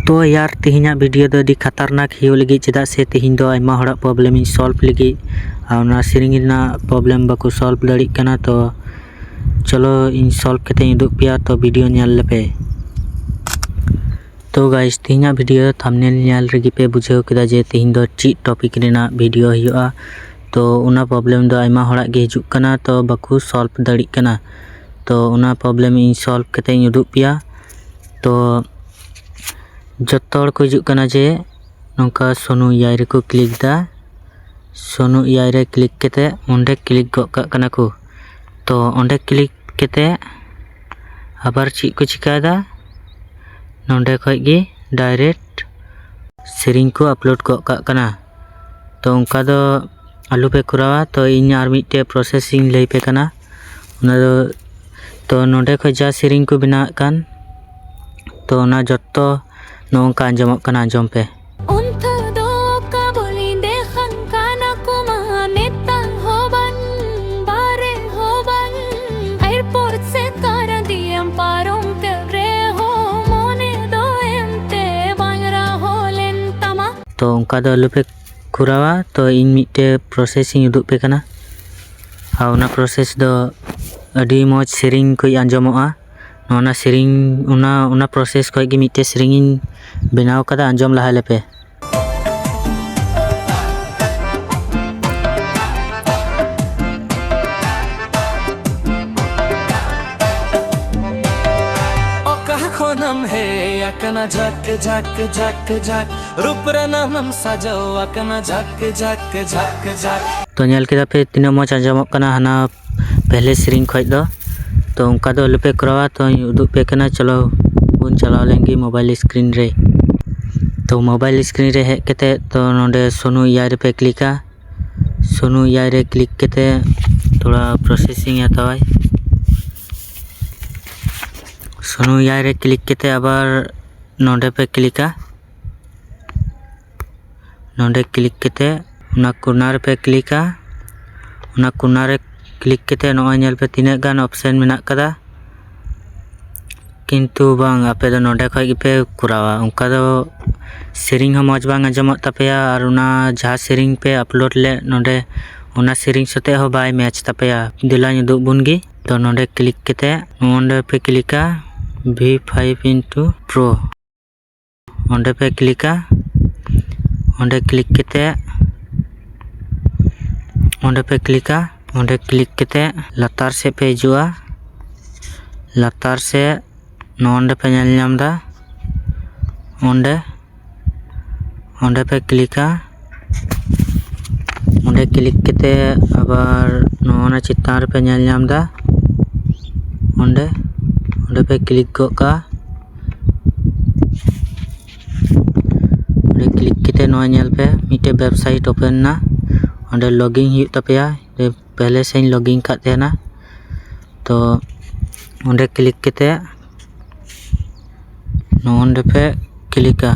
तो यार तेहना वीडियो दो अभी खतरनाक हो लगी चेदा से तेहन दो आयमा हड़ा प्रॉब्लम इन सॉल्व लगी और सेरिंग ना प्रॉब्लम बाको सॉल्व दाड़ी कना। तो चलो इन सॉल्व कते उदुग पिया तो वीडियो नेल लेपे। तो गाइस तेहना वीडियो थंबनेल नेल रगी पे बुझाव केदा जे तेहन दो ची टॉपिक रेना वीडियो हुआ। तो उना प्रॉब्लम दो आयमा हड़ा गे हिजुग कना तो बाको सॉल्व दाड़ी कना। तो उना प्रॉब्लम इन सॉल्व कते उदुग पिया। तो जत्तोड़ को हिजुग कना जे नौका सोनू याई रे को क्लिक दा। सोनू याई रे क्लिक केते ओंडे क्लिक गो कना को। तो ओंडे क्लिक केते आबार ची को चिकादा नोंडे खय गे डायरेक्ट सेरिंग को अपलोड गो कना। तो उनका दो आलू पे करावा। तो इन आर मिटे प्रोसेसिंग लई पे कना उना दो। तो नोंडे खय जा सेरिंग को बिना कान तो ना जत्तो नौका आंजमोग कना आंजम पे। तो उनका दो आलू पे खुरावा। तो इन मिटे प्रोसेसिंग उदुग पे कना और उना प्रोसेस दो अडी मौज सेरिंग को आंजमोगा। नोना सेरिंग उना प्रोसेस को गे मिटे सेरिंग बनाव कदा आंजम लहा लेपे। खोनम है अकना झक झक झक झक रूप रे नामम साजो अकना झक झक झक झक। तो नेल केदा पे तीना मौज आंजमोग कना हाना पहले सेरिंग खय दो। तो उनका दो आलू पे करावा। तो उदुग पे कना चलो बुन चलाव लेंगे मोबाइल स्क्रीन रे। तो मोबाइल स्क्रीन रे हेज केते तो नोंडे सोनू याई रे पे क्लिका। सोनू याई रे क्लिक केते थोड़ा प्रोसेसिंग हतावाय। सोनू याई रे क्लिक केते आबार नोंडे पे क्लिका। नोंडे क्लिक केते उना कोर्नर पे क्लिका। उना कोर्नर रे क्लिक केते नोय नेल पे तीना गान ऑप्शन मेना कदा किंतु बांग आपे दो नोंडे खय गे पे करावा। उनका दो सेरिंग हम मौज बांग आंजमोग तापेया और उना जहाँ सेरिंग पे अपलोड ले नोंडे उना सेरिंग सते हो बाय मैच तापेया। दिला उदुग बुनगी। तो नोंडे क्लिक केते नोंडे पे क्लिका V5 into Pro ओंडे पे क्लिका। ओंडे क्लिक केते ओंडे पे क्लिका। ओंडे क्लिक केते लातार से पे हिजुआ। लातार से नोंडे पे नेल ᱧᱟᱢदा ओंडे ओंडे पे क्लिका। ओंडे क्लिक केते आबार नोना चितान पे नेल ᱧᱟᱢदा ओंडे ओंडे पे क्लिक गो का। ओंडे क्लिक केते नोय नेल पे मिटे वेबसाइट ओपन ना ओंडे लॉगिन हुई तापेया। पहले से लॉगिन का तेना। तो ओंडे क्लिक केते ओंडे पे क्लिका।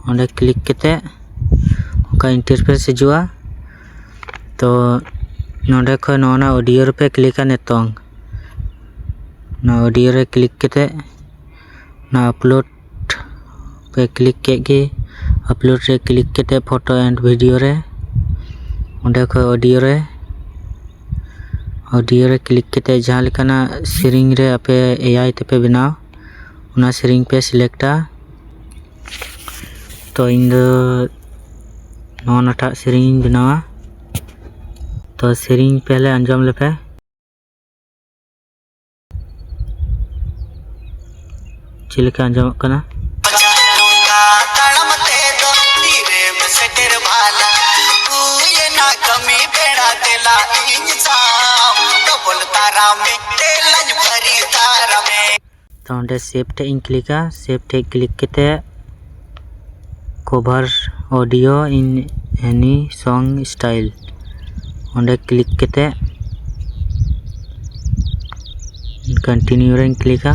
ओंडे क्लिक केते ओका इंटरफेस हिजुआ। तो नोंडे खय नोना ऑडियो पे क्लिका नेतोंग ना ऑडियो रे क्लिक केते ना अपलोड पे क्लिक केगे। अपलोड रे क्लिक केते फोटो एंड वीडियो रे ओंडे खय ऑडियो रे क्लिक केते जहाँ लेकाना सेरिंग रे आपे एआई तेपे बनाव उना सेरिंग पे सिलेक्टा। तो इन दो नोनाटा सेरिंग बनावा। तो सेरिंग पहले आंजम लेपे। चिलका आंजम कना। तो ओंडे सेव टे इन क्लिका। सेव टे क्लिक केते cover audio in any song style ओंडे क्लिक केते कंटिन्यू रे क्लिका।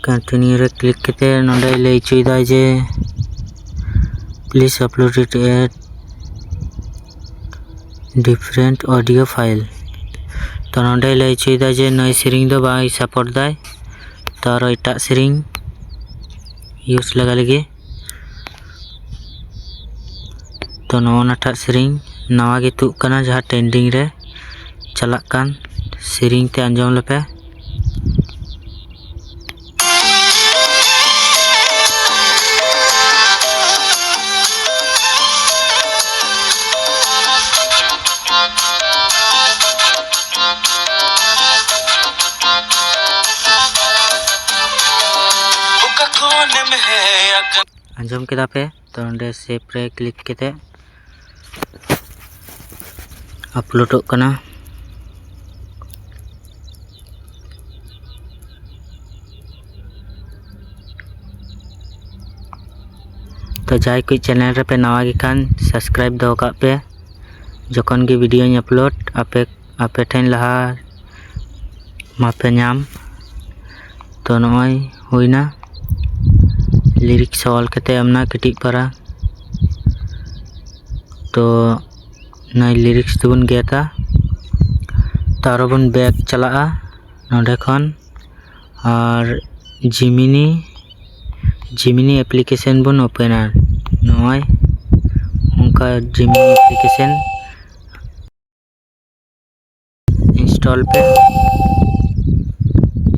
कंटिन्यू रे क्लिक केते नोंडे ले चुईदा जे please upload it at different audio file. तो नोडे लय चुईदा जे नई सेरिंग दो बाई सपोर्ट दाय तो आरो इटा सेरिंग यूज लगा लगे तो नोनाटा सेरिंग नवा गे तुक कना जहाँ ट्रेंडिंग रे चलाक कान सेरिंग ते आंजम लेपे आंजम केदा पे तो नोडे सेव रे क्लिक केते अपलोडोग कना तो जाय कोई चैनल रे पे नवा गे खान सब्सक्राइब दो का पे जखन गे वीडियो अपलोड आपे ठेन लहा मापे नाम तो नय हुईना लिरिक्स ऑल कते amna कटी पारा तो नई लिरिक्स दुबन गेता तारो बन बैक चला नोडे खन और जिमिनी एप्लीकेशन बन ओपन नय उनका जिमिनी एप्लीकेशन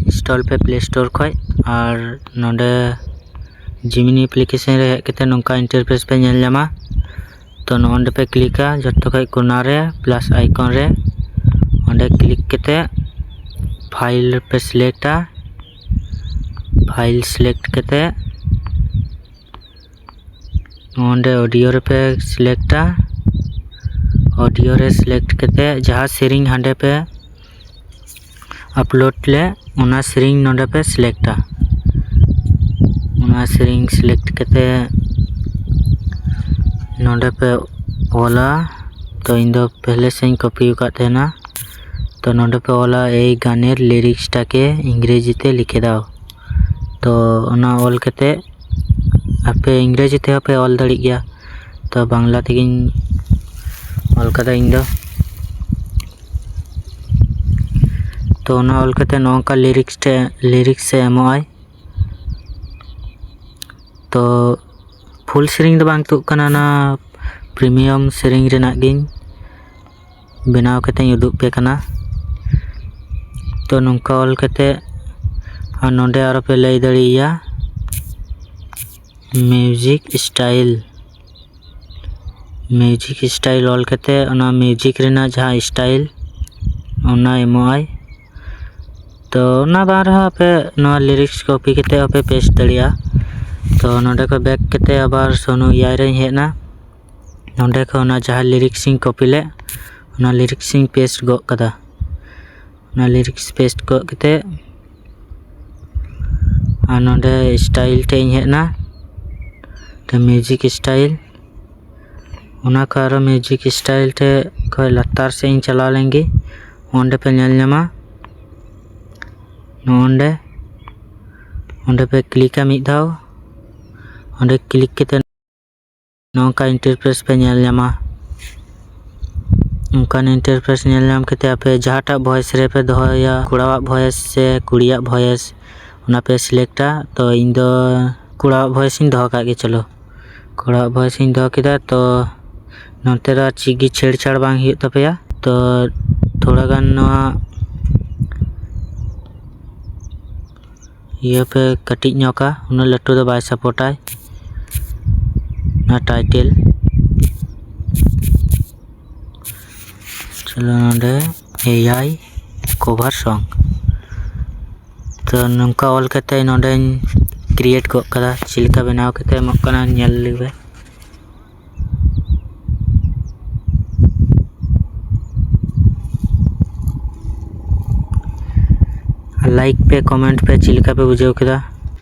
इंस्टॉल पे प्ले स्टोर खय और नोडे जिमिनी एप्लीकेशन रे हेकते नोंका इंटरफेस पे नेल ᱧᱟᱢᱟ तो नोंडे पे क्लिका जत्तो खय कोना रे प्लस आइकन रे ओंडे क्लिक केते फाइल पे सिलेक्टा फाइल सिलेक्ट केते ओंडे ऑडियो रे पे सिलेक्टा ऑडियो रे सिलेक्ट केते जहाँ सेरिंग हांडे पे अपलोड ले ओना सेरिंग नोंडे पे सिलेक्टा ओना सेरिंग सिलेक्ट केते नोंडे पे ओला तो इन दो पहले से ही कॉपी का ना तो नोंडे पे ओला ए गानेर लिरिक्स टाके इंग्रेजी ते लिखे दाओ तो ओना ऑल केते आपे इंग्रेजी ते आपे ऑल दाड़ी गया तो बांग्ला तेगिन ऑल कदा इन दो तो ओना ऑल केते नोंका लिरिक्स से एमोआई तो फुल सेरिंग दो बांग तुक कना ना प्रीमियम सेरिंग रेना गिन बनाव कते उदुग पे कना तो नोंका ऑल कते और नोंडे आरो पे लय दाड़िया म्यूजिक स्टाइल ऑल कते ओना म्यूजिक रेना जहाँ स्टाइल ओना एमोआई तो ना बार पे नवा लिरिक्स कॉपी कते पे पेस्ट दाड़िया तो नोंडे को बैक केते आबार सोनू यार रे हेना नोंडे को ना जहाँ लिरिक्स कॉपी ले ना लिरिक्स पेस्ट गो कदा ना लिरिक्स पेस्ट गो केते आ नोंडे स्टाइल ते हेना तो म्यूजिक स्टाइल ओना को आरो म्यूजिक स्टाइल ते को लतार से चला लेंगे ओंडे पे नेल ᱧᱟᱢᱟ ओंडे पे क्लिका मिद धाव ओंडे क्लिक केते नोंका इंटरफेस पे नेल ᱧᱟᱢᱟ उनकान इंटरफेस नेल ᱧᱟᱢ केते आपे जहाँटा वॉइस रे पे दोहया कुड़ावा वॉइस से कुड़िया वॉइस ओना पे सिलेक्टा तो इन दो कुड़ा वॉइस इन दोह का गे चलो कुड़ा वॉइस इन दोह केदा तो नोते दा चिगी छेड़छाड़ बांग हियो तपेया तो थोड़ा गान नवा ये पे कटिज ᱧᱚᱠᱟ उन लट्टू दो बाय सपोर्टाय ना टाइटल चलो नोंडे एआई कवर सॉन्ग तो नोंका ऑल कते नोंडे क्रिएट गो कदा चिलका बनाव कते एमोग कना नेल लेबे लाइक पे कमेंट पे चिलका पे बुझाव केदा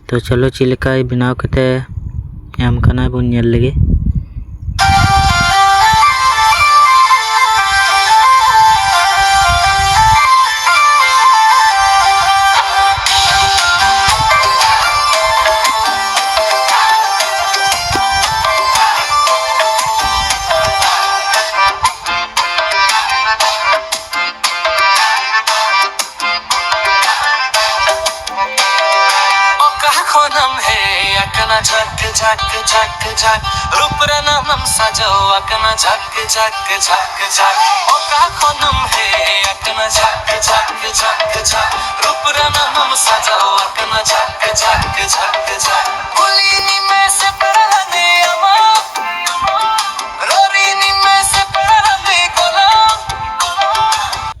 तो चलो चिलका बनाव कते एम कना बुन नेल लगे akana झक झक झक झक रूप रे नाम सजो akana झक झक झक झक ओका खनम है akana झक झक झक झक रूप रे नाम सजो akana झक झक झक झक कुलीनी में से पहने अमा रोरीनी में से पहने कोला।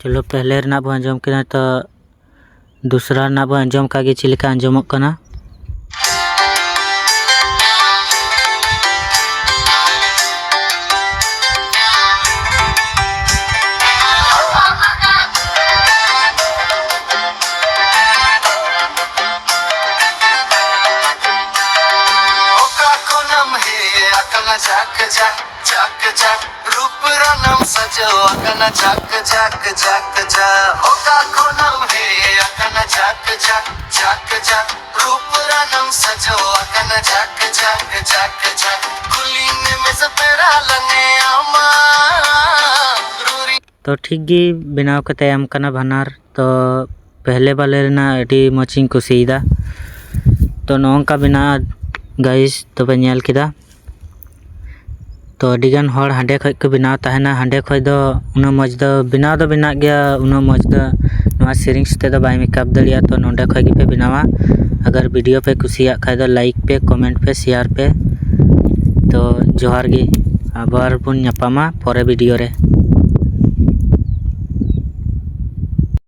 चलो पहले रना बो अंजम केना तो दूसरा रना बो अंजम कागे चिलिका अंजमोग कना। झक झक झक झक रूप रनम सजो akana झक झक झक झक ओका खनम है akana झक झक झक झक रूप रनम सजो akana झक झक झक झक कुलीन में सपेरा लने आमा रूरी। तो ठीक गी बनाव कते एम कना भानार तो पहले वाले ना अडी मोचिंग कुसीदा तो नोंका बिना गाइस तो बेल किदा तो अडिगान हर हांडे खय को बनाव ताहेना हांडे खय दो उना मज दो बनाव दो बिना गया उना मज दो नवा सेरिंग सते दो बाय मेकअप दलिया तो नोंडे खय गे पे बनावा। अगर वीडियो पे कुसिया खाय दो लाइक पे कमेंट पे शेयर पे तो जोहार गे आबार बुन ᱧᱟᱯᱟᱢᱟ परे वीडियो रे।